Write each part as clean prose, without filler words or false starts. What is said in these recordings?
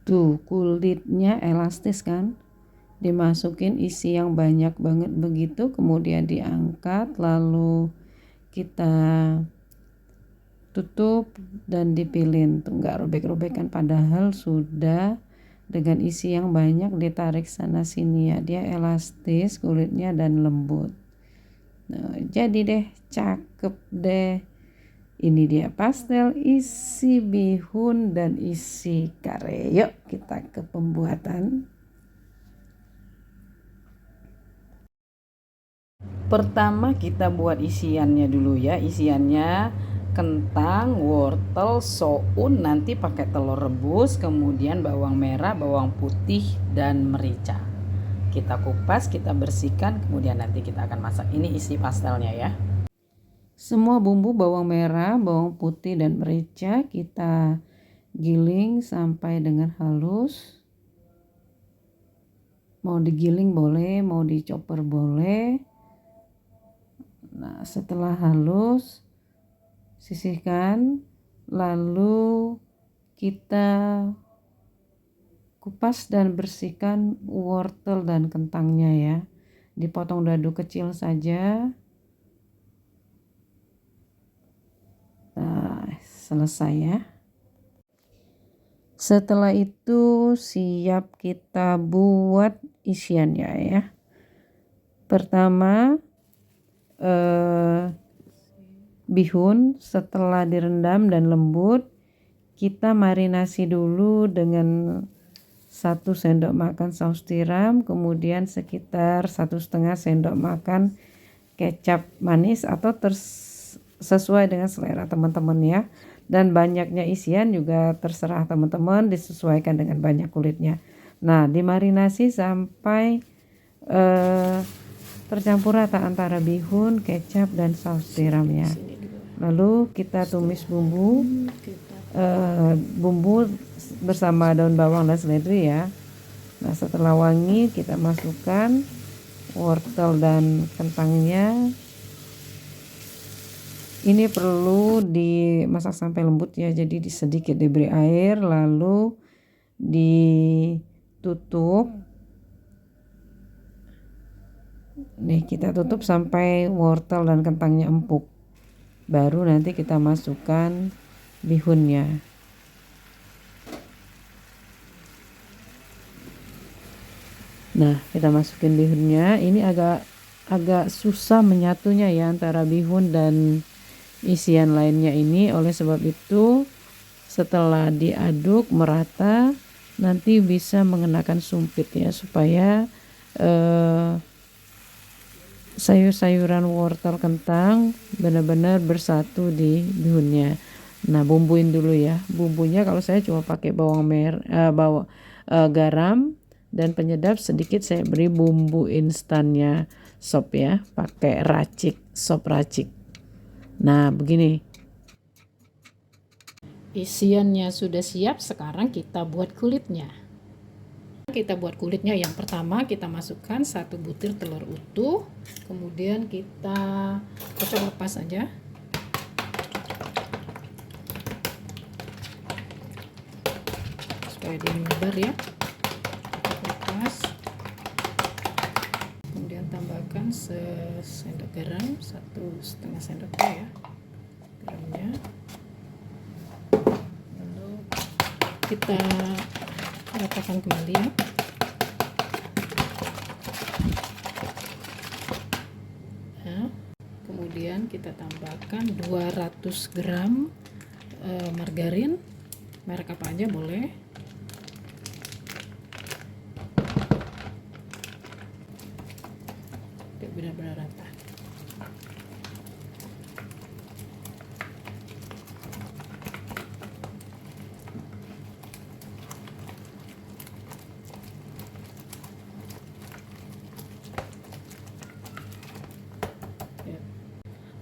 Tuh kulitnya elastis kan, dimasukin isi yang banyak banget begitu, kemudian diangkat lalu kita tutup dan dipilin tuh, nggak robek-robekan, padahal sudah dengan isi yang banyak ditarik sana sini ya, dia elastis kulitnya dan lembut. Nah, jadi deh, cakep deh. Ini dia pastel isi bihun dan isi kare. Yuk kita ke pembuatan. Pertama kita buat isiannya dulu ya. Isiannya kentang, wortel, soun, nanti pakai telur rebus, kemudian bawang merah, bawang putih, dan merica. Kita kupas, kita bersihkan, kemudian nanti kita akan masak. Ini isi pastelnya ya. Semua bumbu bawang merah, bawang putih, dan merica kita giling sampai dengan halus. Mau digiling boleh, mau dicoper boleh. Nah, setelah halus, sisihkan, lalu kita kupas dan bersihkan wortel dan kentangnya ya. Dipotong dadu kecil saja. Nah, selesai ya. Setelah itu siap kita buat isiannya ya. Pertama bihun setelah direndam dan lembut kita marinasi dulu dengan 1 sendok makan saus tiram, kemudian sekitar 1,5 sendok makan kecap manis atau sesuai dengan selera teman-teman ya. Dan banyaknya isian juga terserah teman-teman, disesuaikan dengan banyak kulitnya. Nah, dimarinasi sampai tercampur rata antara bihun, kecap, dan saus tiramnya. Lalu kita tumis bumbu bersama daun bawang dan seledri ya. Nah, setelah wangi kita masukkan wortel dan kentangnya. Ini perlu dimasak sampai lembut ya, jadi sedikit diberi air lalu ditutup. Nih kita tutup sampai wortel dan kentangnya empuk. Baru nanti kita masukkan bihunnya. Nah, kita masukin bihunnya. Ini agak susah menyatunya ya antara bihun dan isian lainnya ini. Oleh sebab itu setelah diaduk merata nanti bisa mengenakan sumpit ya, supaya sayur-sayuran wortel kentang benar-benar bersatu di bihunnya. Nah, bumbuin dulu ya. Bumbunya kalau saya cuma pakai bawang merah, garam dan penyedap sedikit. Saya beri bumbu instannya sop ya, pakai racik, sop racik. Nah, begini. Isiannya sudah siap, sekarang kita buat kulitnya. Kita buat kulitnya, yang pertama kita masukkan 1 butir telur utuh, kemudian kita kocok lepas aja. Supaya dia menyebar ya. Kocok lepas. Kemudian tambahkan sendok garam, 1,5 sendok ya garamnya. Lalu kita ratakan kembali ya. Nah, kemudian kita tambahkan 200 gram margarin, merek apa aja boleh. Benar-benar rata.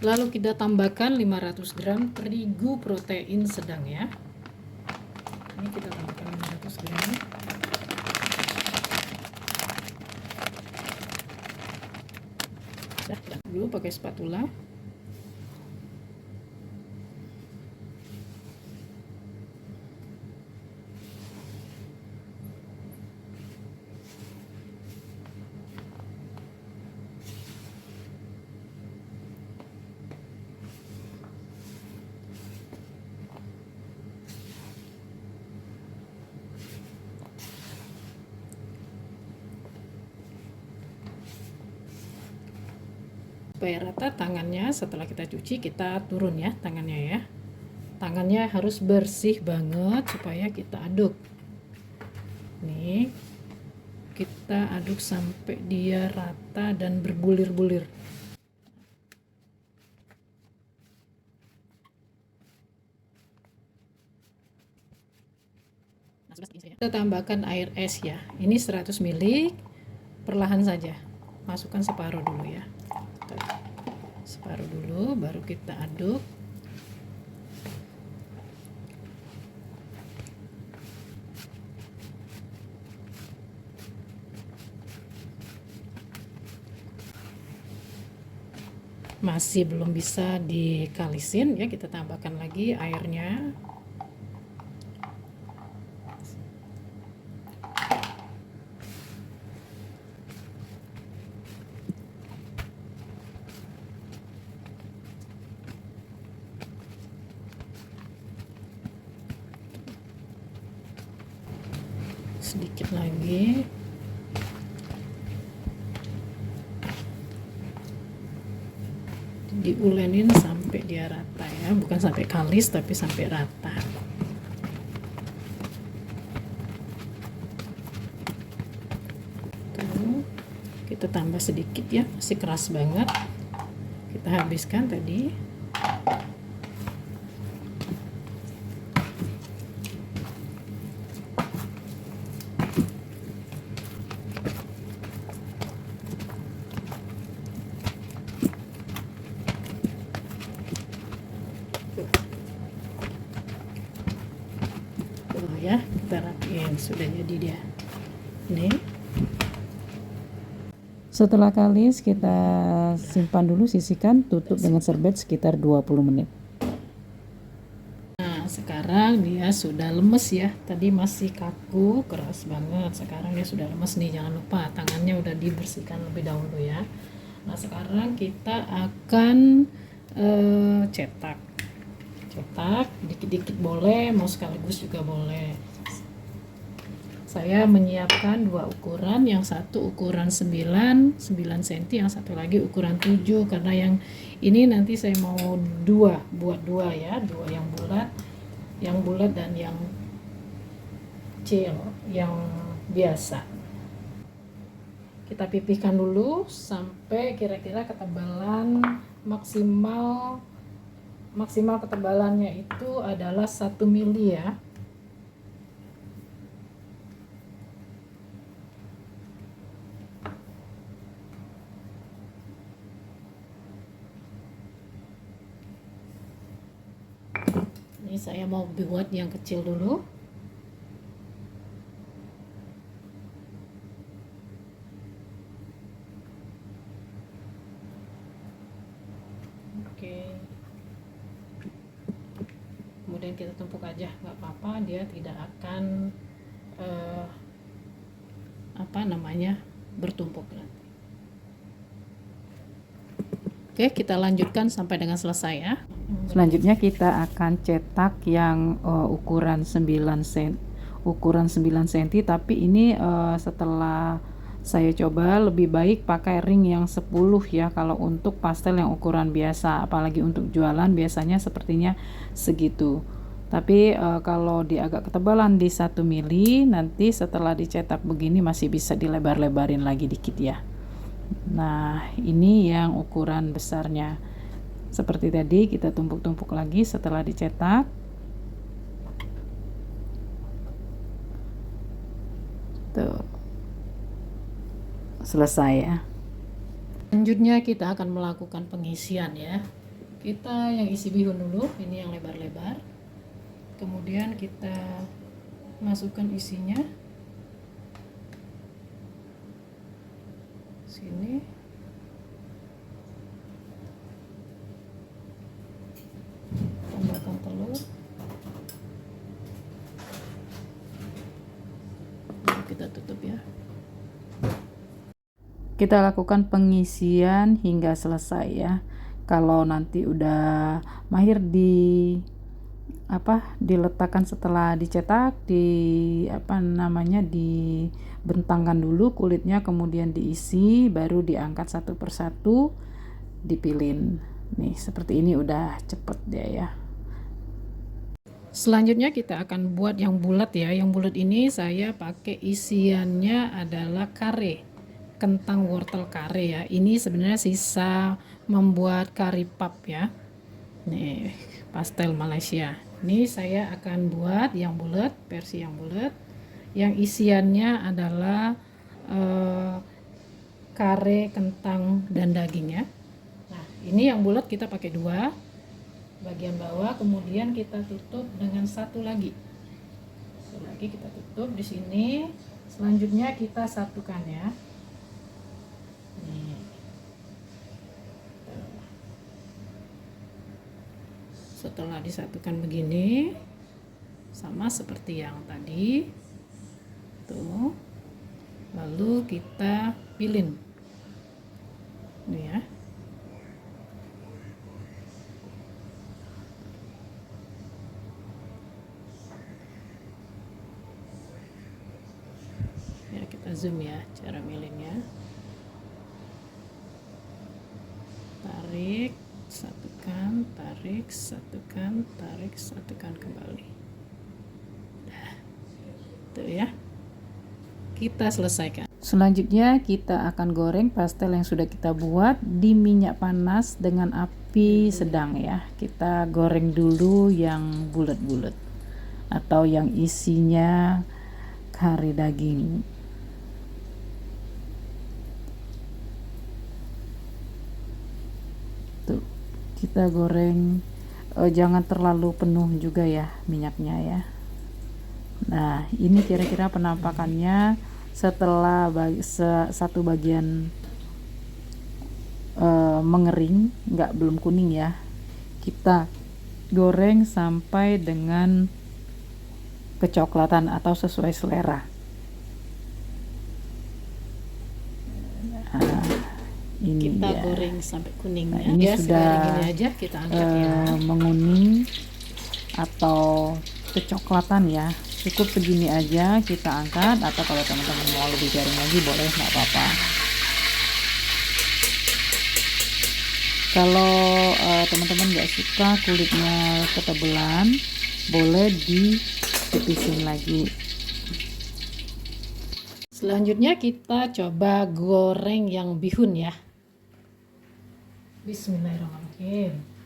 Lalu kita tambahkan 500 gram terigu protein sedang ya. Ini kita tambahkan 500 gram. Dulu pakai spatula. supaya rata tangannya. Setelah kita cuci, kita turun ya tangannya ya. Tangannya harus bersih banget supaya kita aduk. Nih, kita aduk sampai dia rata dan berbulir-bulir. Kita tambahkan air es ya. Ini 100 ml, perlahan saja. Masukkan separuh dulu ya. Separuh dulu, baru kita aduk. Masih belum bisa dikalisin ya, kita tambahkan lagi airnya. Sedikit lagi. Diulenin sampai dia rata ya, bukan sampai kalis tapi sampai rata. Tuh, kita tambah sedikit ya, masih keras banget. Kita habiskan tadi. Ya, kita rapiin, sudah jadi dia. Nih, Setelah kalis kita simpan dulu, sisihkan, tutup dengan serbet sekitar 20 menit. nah sekarang dia sudah lemes ya. Tadi masih kaku, keras banget. Sekarang dia sudah lemes nih. Jangan lupa tangannya udah dibersihkan lebih dahulu ya. Nah sekarang kita akan cetak dikit-dikit boleh, mau sekaligus juga boleh. Saya menyiapkan dua ukuran, yang satu ukuran 9 cm, yang satu lagi ukuran 7, karena yang ini nanti saya mau buat dua ya, dua yang bulat dan yang kecil, yang biasa. Kita pipihkan dulu sampai kira-kira ketebalan maksimal ketebalannya itu adalah 1 mili ya. Ini saya mau buat yang kecil dulu. Oke. Kemudian kita tumpuk aja, nggak apa-apa, dia tidak akan bertumpuk nanti. Oke, kita lanjutkan sampai dengan selesai ya. Selanjutnya kita akan cetak yang ukuran 9 cm, tapi ini setelah saya coba lebih baik pakai ring yang 10 ya kalau untuk pastel yang ukuran biasa, apalagi untuk jualan biasanya sepertinya segitu. Tapi kalau di agak ketebalan di 1 mili, nanti setelah dicetak begini masih bisa dilebar-lebarin lagi dikit ya. Nah ini yang ukuran besarnya. Seperti tadi kita tumpuk-tumpuk lagi setelah dicetak. Tuh. Selesai ya. Selanjutnya kita akan melakukan pengisian ya. Kita yang isi bihun dulu, ini yang lebar-lebar. Kemudian kita masukkan isinya. Sini. Tambahkan telur. Lalu kita tutup ya. Kita lakukan pengisian hingga selesai ya. Kalau nanti udah mahir diletakkan setelah dicetak, dibentangkan dulu kulitnya, kemudian diisi, baru diangkat satu persatu, dipilin. Nih seperti ini udah cepet dia ya. Selanjutnya kita akan buat yang bulat ya. Yang bulat ini saya pakai isiannya adalah kare, kentang wortel kare ya. Ini sebenarnya sisa membuat kari pap ya. Nih pastel Malaysia. Ini saya akan buat yang bulat, versi yang bulat. Yang isiannya adalah kare, kentang, dan dagingnya. Nah ini yang bulat kita pakai 2 bagian bawah, kemudian kita tutup dengan satu lagi kita tutup di sini. Selanjutnya kita satukan ya. Nih. Setelah disatukan begini, sama seperti yang tadi tuh, lalu kita pilin ini ya. Kita zoom ya cara milinnya. Tarik, satukan, tarik, satukan, tarik, satukan kembali. Nah, tuh ya. Kita selesaikan. Selanjutnya kita akan goreng pastel yang sudah kita buat di minyak panas dengan api sedang ya. Kita goreng dulu yang bulat-bulat atau yang isinya kari daging. Tuh, kita goreng jangan terlalu penuh juga ya minyaknya ya. Nah, ini kira-kira penampakannya setelah satu bagian mengering, belum kuning ya. Kita goreng sampai dengan kecoklatan atau sesuai selera. Nah, ini kita ya. goreng sampai kuning. Nah, ini ya, sudah gini aja kita angkat ya. Menguning atau kecoklatan ya. Cukup segini aja kita angkat, atau kalau teman-teman mau lebih garing lagi boleh, nggak apa-apa. Kalau teman-teman nggak suka kulitnya ketebelan, boleh ditipisin lagi. Selanjutnya kita coba goreng yang bihun ya. Bismillahirrahmanirrahim.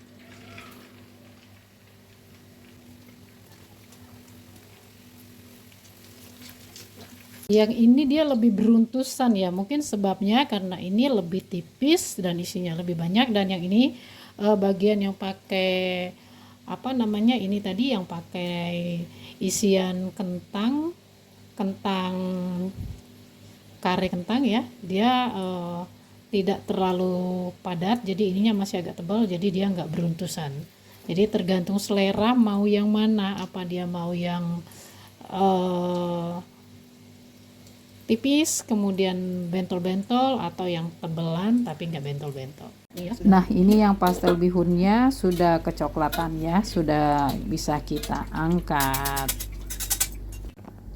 Yang ini dia lebih beruntusan ya, mungkin sebabnya karena ini lebih tipis dan isinya lebih banyak, dan yang ini bagian yang pakai apa namanya, ini tadi yang pakai isian kentang kare kentang ya, dia tidak terlalu padat, jadi ininya masih agak tebal, jadi dia nggak beruntusan. Jadi tergantung selera mau yang mana, apa dia mau yang tipis kemudian bentol-bentol, atau yang tebelan tapi nggak bentol-bentol. Nah, ini yang pastel bihunnya sudah kecoklatan ya, sudah bisa kita angkat.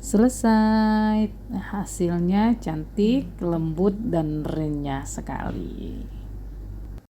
Selesai. Hasilnya cantik, lembut dan renyah sekali.